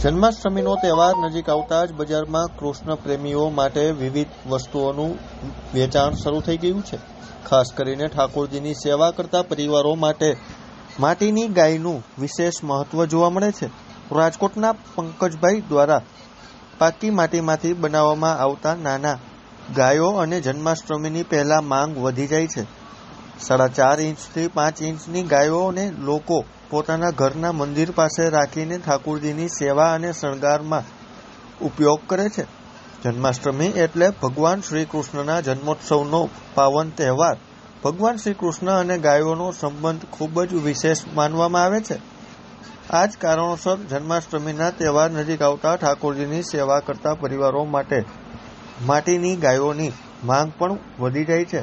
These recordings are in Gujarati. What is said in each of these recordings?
જન્માષ્ટમીનો તહેવાર નજીક આવતા જ બજારમાં કૃષ્ણ પ્રેમીઓ માટે વિવિધ વસ્તુઓનું વેચાણ શરૂ થઈ ગયું છે. ખાસ કરીને ઠાકોરજીની સેવા કરતા પરિવારો માટે માટીની ગાયનું વિશેષ મહત્વ જોવા મળે છે. રાજકોટના પંકજભાઈ દ્વારા પાકી માટીમાંથી બનાવવામાં આવતા નાના ગાયો અને જન્માષ્ટમીની પહેલા માંગ વધી જાય છે. 4.5 ઇંચથી 5 ઇંચની ગાયોને લોકો પોતાના ઘરના મંદિર પાસે રાખીને ઠાકોરજીની સેવા અને શણગારમાં ઉપયોગ કરે છે. જન્માષ્ટમી એટલે ભગવાન શ્રી કૃષ્ણના જન્મોત્સવનો પાવન તહેવાર. ભગવાન શ્રી કૃષ્ણ અને ગાયોનો સંબંધ ખૂબ જ વિશેષ માનવામાં આવે છે. આ જ કારણોસર જન્માષ્ટમીના તહેવાર નજીક આવતા ઠાકોરજીની સેવા કરતા પરિવારો માટે માટીની ગાયોની માંગ પણ વધી જાય છે.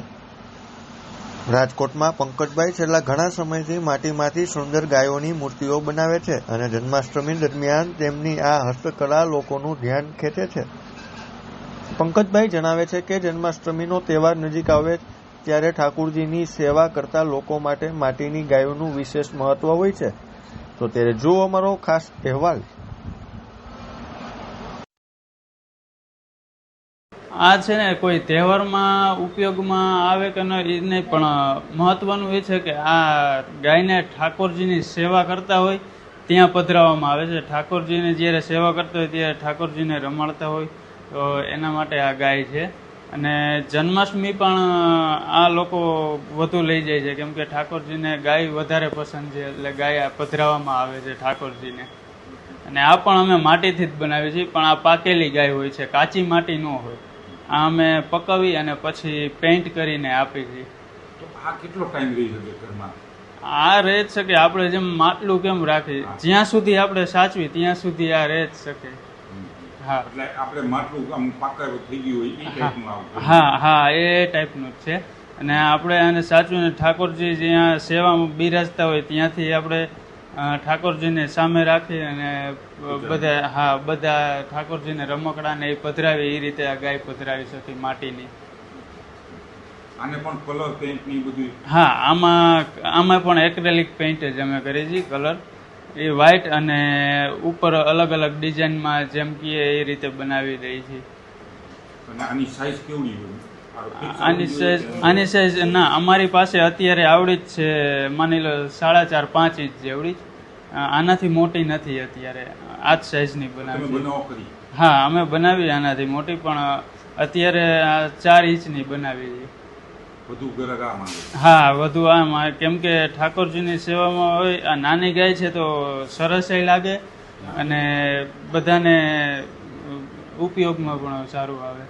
રાજકોટમાં પંકજભાઈ છેલ્લા ઘણા સમયથી માટીમાંથી સુંદર ગાયોની મૂર્તિઓ બનાવે છે અને જન્માષ્ટમી દરમિયાન તેમની આ હસ્તકલા લોકોનું ધ્યાન ખેંચે છે. પંકજભાઈ જણાવે છે કે જન્માષ્ટમીનો તહેવાર નજીક આવે ત્યારે ઠાકોરજીની સેવા કરતા લોકો માટે માટીની ગાયોનું વિશેષ મહત્વ હોય છે. તો ત્યારે જુઓ અમારો ખાસ અહેવાલ. આ છે ને કોઈ તહેવારમાં ઉપયોગમાં આવે કે નહીં પણ મહત્વનું એ છે કે આ ગાયને ઠાકોરજીની સેવા કરતા હોય ત્યાં પધરાવવામાં આવે છે. ઠાકોરજીને જ્યારે સેવા કરતા હોય ત્યારે ઠાકોરજીને રમાડતા હોય તો એના માટે આ ગાય છે. અને જન્માષ્ટમી પણ આ લોકો વધુ લઈ જાય છે કેમ કે ઠાકોરજીને ગાય વધારે પસંદ છે એટલે ગાય પધરાવવામાં આવે છે ઠાકોરજીને. અને આ પણ અમે માટીથી જ બનાવીએ છીએ પણ આ પાકેલી ગાય હોય છે, કાચી માટી ન હોય. આ અમે પકાવી અને પછી પેઇન્ટ કરીને આપી છીએ. તો આ કેટલો ટાઈમ રહી શકે ઘરમાં? આ રહે જ શકે. આપણે જેમ માટલું કેમ રાખી જ્યાં સુધી આપણે સાચવી ત્યાં સુધી આ રહે જ શકે. હા, એટલે આપણે માટલું આમ પાકા થઈ ગયું હોય એ ટાઈપનું આવે. હા, એ ટાઈપનું જ છે. અને આપણે આને સાચવીને ઠાકોરજી જ્યાં સેવામાં બિરાજતા હોય ત્યાંથી આપણે ઠાકોરજીને સામે રાખી અને બધા ઠાકોરજીને રમકડાને એ પધરાવી એ રીતે આ ગાય પધરાવી શકે માટીની. આને પણ કલર પેઇન્ટ ની બધું? હા, આમાં પણ એક્રેલિક પેઇન્ટ જ અમે કરીએ છીએ. કલર એ વ્હાઇટ અને ઉપર અલગ અલગ ડિઝાઇનમાં જેમ કે એ રીતે બનાવી દઈએ છીએ. અને આની સાઈઝ કેવડી હોય? આની સાઈઝ ના અમારી પાસે અત્યારે આવડી જ છે, માની લો 4.5 ઇંચ જેવડી. આનાથી મોટી નથી અત્યારે. આ જ સાઈઝની બનાવી. હા, અમે બનાવી આનાથી મોટી પણ અત્યારે 4 ઇંચની બનાવી છે. હા, વધુ આમાં કેમ કે ઠાકોરજીની સેવામાં હોય. આ નાની ગાય છે તો સરસ લાગે અને બધાને ઉપયોગમાં પણ સારું આવે.